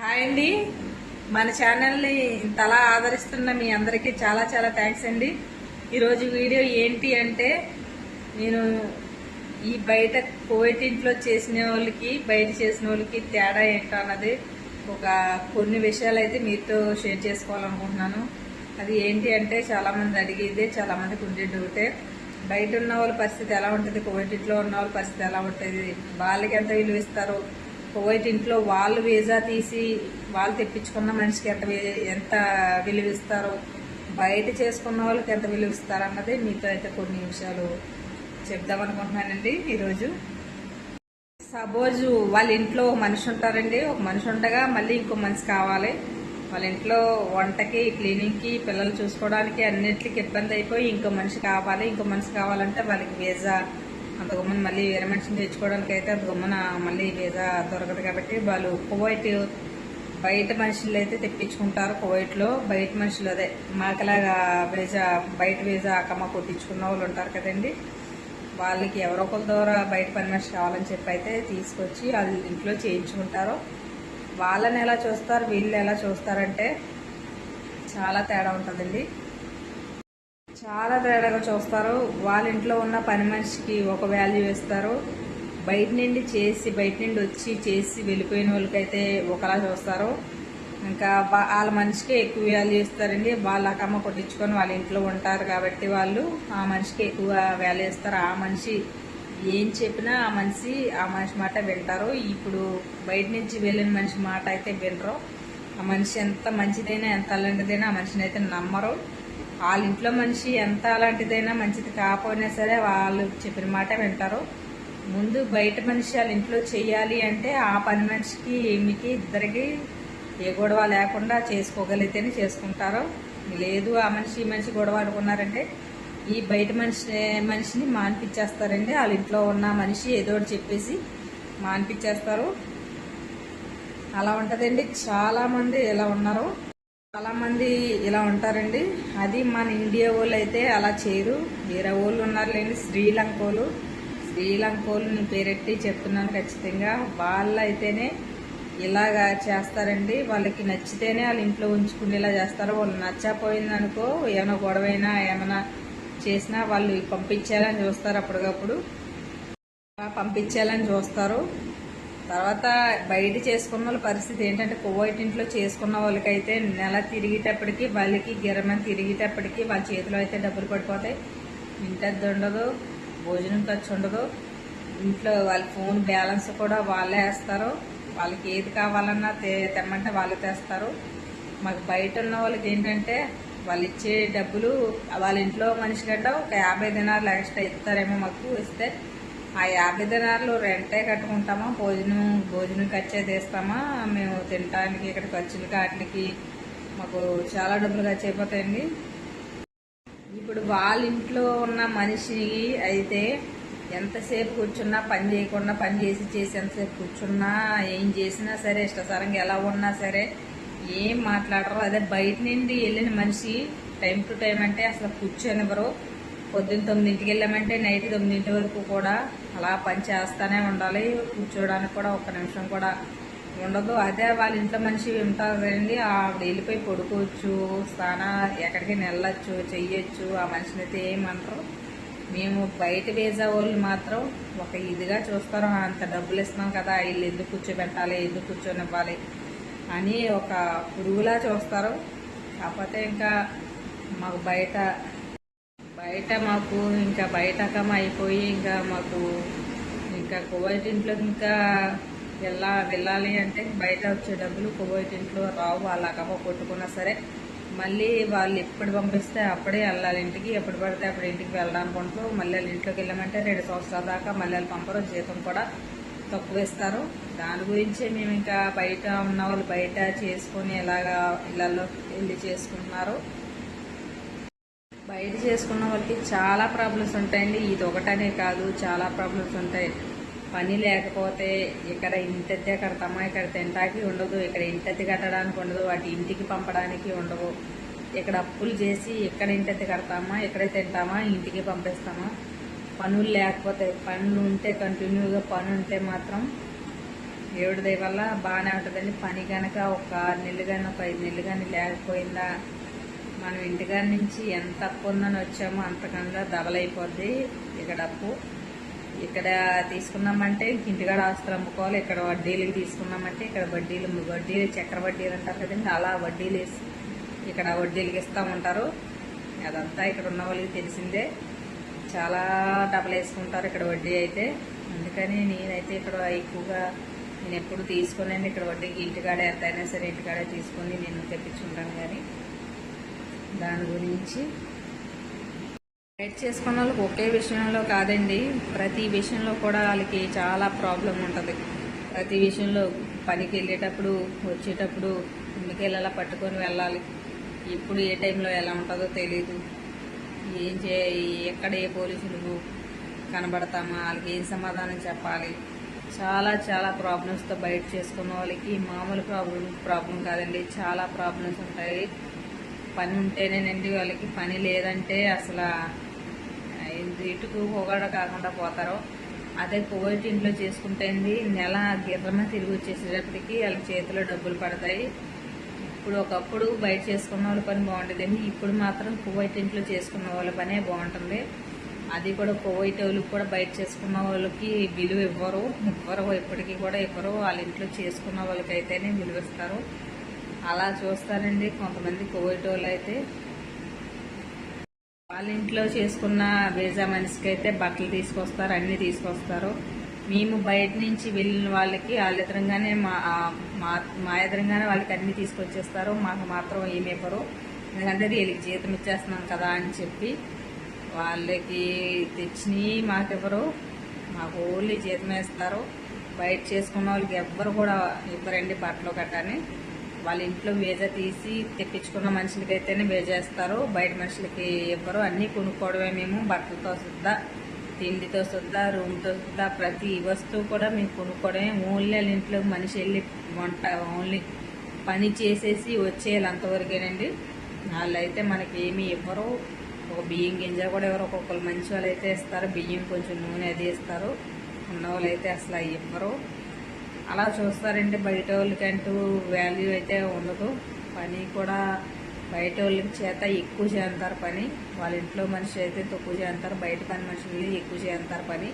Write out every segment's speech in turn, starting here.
Hi అండి. మన ఛానల్ని ఇంతలా ఆదరిస్తున్న మీ అందరికీ చాలా చాలా థ్యాంక్స్ అండి. ఈరోజు వీడియో ఏంటి అంటే, నేను ఈ బయట కోవిడ్ ఇంట్లో చేసిన వాళ్ళకి బయట చేసిన వాళ్ళకి తేడా ఏంటో అన్నది కొన్ని విషయాలు అయితే మీతో షేర్ చేసుకోవాలనుకుంటున్నాను. అది ఏంటి అంటే, చాలామంది అడిగేదే, చాలామందికి ఉండే డౌటే. బయట ఉన్న వాళ్ళ పరిస్థితి ఎలా ఉంటుంది, కోవిడ్ ఇంట్లో ఉన్న వాళ్ళ పరిస్థితి ఎలా ఉంటుంది, వాళ్ళకి ఎంత విలువ ఇస్తారు, కోవిడ్ ఇంట్లో వాళ్ళు వీసా తీసి వాళ్ళు తెప్పించుకున్న మనిషికి ఎంత విలువ ఇస్తారు, బయట చేసుకున్న వాళ్ళకి ఎంత విలువ ఇస్తారు అన్నది మీతో అయితే కొన్ని విషయాలు చెప్దామనుకుంటున్నానండి ఈరోజు. సపోజ్ వాళ్ళ ఇంట్లో మనిషి ఉంటారండి, ఒక మనిషి ఉండగా మళ్ళీ ఇంకో మనిషి కావాలి. వాళ్ళ ఇంట్లో వంటకి, క్లీనింగ్కి, పిల్లలు చూసుకోవడానికి అన్నింటికి ఇబ్బంది అయిపోయి ఇంకో మనిషి కావాలి. ఇంకో మనిషి కావాలంటే వాళ్ళకి వీసా అంత గమ్మని మళ్ళీ వేరే మనిషిని తెచ్చుకోవడానికి అయితే అంత గమ్మన మళ్ళీ వీసా దొరకదు. కాబట్టి వాళ్ళు కువైట్ బయట మనుషులు అయితే తెప్పించుకుంటారు. కువైట్లో బయట మనుషులు అదే మాకలాగా వీసా బయట వీసా అక్కమ్మ కొట్టించుకున్న వాళ్ళు ఉంటారు కదండి, వాళ్ళకి ఎవరో ఒకరి ద్వారా బయట పని మనిషి కావాలని చెప్పి అయితే తీసుకొచ్చి వాళ్ళు ఇంట్లో చేయించుకుంటారు. వాళ్ళని ఎలా చూస్తారు, వీళ్ళు ఎలా చూస్తారంటే చాలా తేడా ఉంటుందండి. చాలా తేడాగా చూస్తారు. వాళ్ళ ఇంట్లో ఉన్న పని మనిషికి ఒక వాల్యూ ఇస్తారు, బయట నుండి వచ్చి చేసి వెళ్ళిపోయిన వాళ్ళకైతే ఒకలా చూస్తారు. ఇంకా వాళ్ళ మనిషికి ఎక్కువ వాల్యూ ఇస్తారండి. వాళ్ళ అక్కమ్మ కొట్టించుకొని వాళ్ళ ఇంట్లో ఉంటారు కాబట్టి వాళ్ళు ఆ మనిషికి ఎక్కువ వాల్యూ ఇస్తారు. ఆ మనిషి ఏం చెప్పినా ఆ మనిషి మాట వింటారు. ఇప్పుడు బయట నుంచి వెళ్ళిన మనిషి మాట అయితే వినరు. ఆ మనిషి ఎంత మంచిదైనా ఎంత అలాంటిదైనా ఆ మనిషిని అయితే నమ్మరు. వాళ్ళ ఇంట్లో మనిషి ఎంత అలాంటిదైనా మంచిది కాకపోయినా సరే వాళ్ళు చెప్పిన మాట వింటారు. ముందు బయట మనిషి వాళ్ళ ఇంట్లో చెయ్యాలి అంటే ఆ పని మనిషికి ఏమికి ఇద్దరికి ఏ గొడవ లేకుండా చేసుకోగలిగితేనే చేసుకుంటారు. లేదు ఆ మనిషి ఈ మనిషి గొడవ ఆడుకున్నారంటే ఈ బయట మనిషిని మాన్పించేస్తారండి. వాళ్ళ ఇంట్లో ఉన్న మనిషి ఏదో ఒకటి చెప్పేసి మాన్పించేస్తారు. అలా ఉంటుందండి. చాలామంది ఇలా ఉన్నారు, చాలామంది ఇలా ఉంటారండి. అది మన ఇండియా వాళ్ళు అయితే అలా చేయరు. వేరే వాళ్ళు ఉన్నారులేండి, శ్రీలంకోలు నేను పేరెట్టి చెప్తున్నాను ఖచ్చితంగా. వాళ్ళు అయితేనే ఇలాగా చేస్తారండి. వాళ్ళకి నచ్చితేనే వాళ్ళ ఇంట్లో ఉంచుకునేలా చేస్తారు. వాళ్ళు నచ్చపోయిందనుకో ఏమైనా గొడవైనా ఏమైనా చేసినా వాళ్ళు పంపించాలని చూస్తారు. అప్పటికప్పుడు పంపించాలని చూస్తారు. తర్వాత బయట చేసుకున్న వాళ్ళ పరిస్థితి ఏంటంటే, కువైట్ ఇంట్లో చేసుకున్న వాళ్ళకైతే నెల తిరిగేటప్పటికి వాళ్ళకి గిరమని తిరిగేటప్పటికి వాళ్ళ చేతిలో అయితే డబ్బులు పడిపోతాయి. ఇంటద్దు ఉండదు, భోజనం ఖర్చు ఉండదు, ఇంట్లో వాళ్ళ ఫోన్ బ్యాలెన్స్ కూడా వాళ్ళే వేస్తారు. వాళ్ళకి ఏది కావాలన్నా తెమ్మంటే వాళ్ళే తెస్తారు. మాకు బయట ఉన్న వాళ్ళకి ఏంటంటే వాళ్ళు ఇచ్చే డబ్బులు వాళ్ళ ఇంట్లో మనిషి కంటే ఒక 50 దినార్లు ఎక్స్ట్రా ఇస్తారేమో. మాకు ఇస్తే ఆ 50 దినార్లు రెంటే కట్టుకుంటామా, భోజనం ఖర్చే తీస్తామా, మేము తినడానికి ఇక్కడ ఖర్చులకి వాటికి మాకు చాలా డబ్బులు ఖర్చు అయిపోతాయండి. ఇప్పుడు వాళ్ళ ఇంట్లో ఉన్న మనిషి అయితే ఎంతసేపు కూర్చున్నా పని చేయకుండా పని చేసి ఎంతసేపు కూర్చున్నా ఏం చేసినా సరే ఇష్టసారంగా ఎలా ఉన్నా సరే ఏం మాట్లాడరు. అదే బయట నుండి వెళ్ళిన మనిషి టైం టు టైం అంటే అసలు కూర్చొనివ్వరు. పొద్దున్న 9ంటికి వెళ్ళామంటే నైట్ 9 వరకు కూడా అలా పని చేస్తూనే ఉండాలి. కూర్చోడానికి కూడా ఒక్క నిమిషం కూడా ఉండదు. అదే వాళ్ళ ఇంట్లో మనిషి ఉంటారు కదండి, ఆవిడ వెళ్ళిపోయి పడుకోవచ్చు, ఎక్కడికి వెళ్ళొచ్చు, చెయ్యొచ్చు. ఆ మనిషిని అయితే ఏమంటారు. మేము బయట వీసా వాళ్ళు మాత్రం ఒక ఇదిగా చూస్తారు. అంత డబ్బులు ఇస్తున్నాం కదా, వీళ్ళు ఎందుకు కూర్చోబెట్టాలి, ఎందుకు కూర్చొనివ్వాలి అని ఒక పురుగులా చూస్తారు. కాకపోతే ఇంకా మాకు బయట మాకు ఇంకా బయటకం అయిపోయి ఇంకా కువైట్ ఇంట్లో ఇంకా వెళ్ళాలి అంటే బయట వచ్చే డబ్బులు కువైట్ ఇంట్లో రావు. వాళ్ళ అక్కమ్మ కొట్టుకున్నా సరే మళ్ళీ వాళ్ళు ఎప్పుడు పంపిస్తే అప్పుడే వెళ్ళాలి ఇంటికి. ఎప్పుడు పడితే అప్పుడు ఇంటికి వెళ్ళడానికి ఉండదు. మళ్ళీ వాళ్ళ ఇంట్లోకి వెళ్ళామంటే 2 సంవత్సరాల దాకా మళ్ళీ వాళ్ళు పంపరు. జీతం కూడా తక్కువ ఇస్తారు. దాని గురించే మేము ఇంకా బయట ఉన్న వాళ్ళు బయట చేసుకొని ఇలాగా ఇళ్లలో వెళ్ళి చేసుకుంటున్నారు. బయట చేసుకున్న వాళ్ళకి చాలా ప్రాబ్లమ్స్ ఉంటాయండి. ఇది ఒకటనే కాదు, చాలా ప్రాబ్లమ్స్ ఉంటాయి. పని లేకపోతే ఇక్కడ ఇంటద్దె కడతామా, ఇక్కడ తింటాకి ఉండదు, ఇక్కడ ఇంటద్దె కట్టడానికి ఉండదు, వాటి ఇంటికి పంపడానికి ఉండవు. ఇక్కడ అప్పులు చేసి ఎక్కడ ఇంటద్దె కడతామా, ఎక్కడ తింటామా, ఇంటికి పంపిస్తామా. పనులు లేకపోతే, పనులు ఉంటే కంటిన్యూగా పని ఉంటే మాత్రం దేవుడి దయ వల్ల బాగానే ఉంటుందండి. పని కనుక ఒక 6 నెలలు కానీ ఒక 5 నెలలు కానీ లేకపోయిందా మనం ఇంటికాడ నుంచి ఎంత అప్పు ఉందని వచ్చామో అంతకన్నా డబల్ అయిపోద్ది ఇక్కడ అప్పు. ఇక్కడ తీసుకున్నామంటే ఇంటికాడ ఆస్తులు అమ్ముకోవాలి, ఇక్కడ వడ్డీలకి తీసుకున్నామంటే ఇక్కడ వడ్డీలు చక్కెర వడ్డీలు అంటారు కదండి, అలా వడ్డీలు వేసి ఇక్కడ వడ్డీలకి ఇస్తామంటారు. అదంతా ఇక్కడ ఉన్న వాళ్ళకి తెలిసిందే. చాలా డబ్బులు వేసుకుంటారు ఇక్కడ వడ్డీ అయితే. అందుకని నేనైతే ఇక్కడ ఎక్కువగా నేను ఎప్పుడు తీసుకున్నాను ఇక్కడ వడ్డీకి. ఇంటికాడ ఎంత అయినా సరే ఇంటికాడే తీసుకొని నేను తెప్పించుకుంటాను. కానీ దాని గురించి బయట చేసుకున్న వాళ్ళకి ఒకే విషయంలో కాదండి, ప్రతి విషయంలో కూడా వాళ్ళకి చాలా ప్రాబ్లం ఉంటుంది. ప్రతి విషయంలో పనికి వెళ్ళేటప్పుడు వచ్చేటప్పుడు ఇంటికెళ్ళాలా పట్టుకొని వెళ్ళాలి. ఇప్పుడు ఏ టైంలో ఎలా ఉంటుందో తెలీదు. ఎక్కడ ఏ పోలీసులు కనబడతామా, వాళ్ళకి ఏం సమాధానం చెప్పాలి. చాలా చాలా ప్రాబ్లమ్స్తో బయట చేసుకున్న వాళ్ళకి మామూలు ప్రాబ్లం కాదండి, చాలా ప్రాబ్లమ్స్ ఉంటాయి. పని ఉంటేనేనండి వాళ్ళకి, పని లేదంటే అసలు ఇటుకు పొగడ కాకుండా పోతారు. అదే కోవిడ్ ఇంట్లో చేసుకుంటే నెల గిర్రమ తిరిగి వచ్చేసేటప్పటికి వాళ్ళకి చేతిలో డబ్బులు పడతాయి. ఇప్పుడు ఒకప్పుడు బయట చేసుకున్న వాళ్ళ పని బాగుంటుందండి, ఇప్పుడు మాత్రం కోవిడ్ ఇంట్లో చేసుకున్న వాళ్ళ పనే బాగుంటుంది. అది కూడా కోవిడ్ వాళ్ళకి కూడా బయట చేసుకున్న వాళ్ళకి విలువ ఇవ్వరు ఇప్పటికీ కూడా ఇవ్వరు. వాళ్ళ ఇంట్లో చేసుకున్న వాళ్ళకైతేనే విలువ ఇస్తారు. అలా చూస్తారండి కొంతమంది కోవిడ్ వాళ్ళు అయితే. వాళ్ళ ఇంట్లో చేసుకున్న వీజా మనిషికి అయితే బట్టలు తీసుకొస్తారు, అన్నీ తీసుకొస్తారు. మేము బయట నుంచి వెళ్ళిన వాళ్ళకి వాళ్ళ ఎదురుగానే మా ఎదురుగానే వాళ్ళకి అన్నీ తీసుకొచ్చేస్తారు. మాకు మాత్రం ఏమి ఇవ్వరు, ఎందుకంటే వీళ్ళకి జీతం ఇచ్చేస్తున్నాం కదా అని చెప్పి వాళ్ళకి తెచ్చినవి మాకు ఇవ్వరు. మాకు ఓన్లీ జీతం వేస్తారు. బయట చేసుకున్న వాళ్ళకి ఎవ్వరు కూడా ఇవ్వరండి బట్టలు గట్టాని. వాళ్ళ ఇంట్లో వీజా తీసి తెప్పించుకున్న మనుషులకైతేనే వీజా ఇస్తారు, బయట మనుషులకి ఇవ్వరు. అన్నీ కొనుక్కోవడమే మేము, బట్టలతో సుద్దా, తిండితో సుద్దా, రూమ్తో సుద్దా, ప్రతి వస్తువు కూడా మేము కొనుక్కోవడమే. ఓన్లీ వాళ్ళ ఇంట్లో మనిషి వెళ్ళి వంట ఓన్లీ పని చేసేసి వచ్చేయాలి, అంతవరకేనండి. వాళ్ళు అయితే మనకి ఏమీ ఇవ్వరు. ఒక బియ్యం గింజ కూడా ఎవరు, ఒక్కొక్కరు మంచి వాళ్ళు అయితే ఇస్తారు, బియ్యం కొంచెం నూనె అది ఇస్తారు. ఉన్న వాళ్ళు అయితే అసలు అవి ఇవ్వరు. అలా చూస్తారంటే బయట వాళ్ళకంటూ వాల్యూ అయితే ఉండదు. పని కూడా బయట వాళ్ళ చేత ఎక్కువ చేస్తారు పని, వాళ్ళ ఇంట్లో మనిషి అయితే తక్కువ చేస్తారు, బయట పని మనుషులు ఎక్కువ చేస్తారు పని.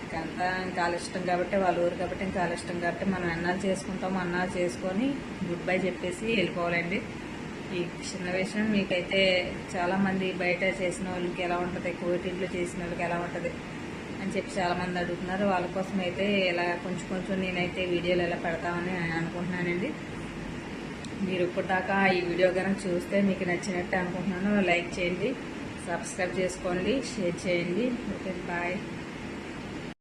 ఇంకా వాళ్ళ ఇష్టం కాబట్టి, వాళ్ళ ఊరు కాబట్టి ఇంకా వాళ్ళ ఇష్టం కాబట్టి మనం అన్నాలు చేసుకుంటాము, అన్నాలు చేసుకొని గుడ్ బై చెప్పేసి వెళ్ళిపోవాలండి. ఈ చిన్న విషయం మీకైతే చాలామంది బయట చేసిన వాళ్ళకి ఎలా ఉంటుంది, కోవిడ్ ఇంట్లో చేసిన వాళ్ళకి ఎలా ఉంటుంది అని చెప్పి చాలామంది అడుగుతున్నారు. వాళ్ళ కోసం అయితే ఇలా కొంచెం నేనైతే వీడియోలు ఎలా పెడతామని అనుకుంటున్నానండి. మీరు ఇప్పుడు దాకా ఈ వీడియో కనుక చూస్తే మీకు నచ్చినట్టు అనుకుంటున్నాను. లైక్ చేయండి, సబ్స్క్రైబ్ చేసుకోండి, షేర్ చేయండి. Okay, bye.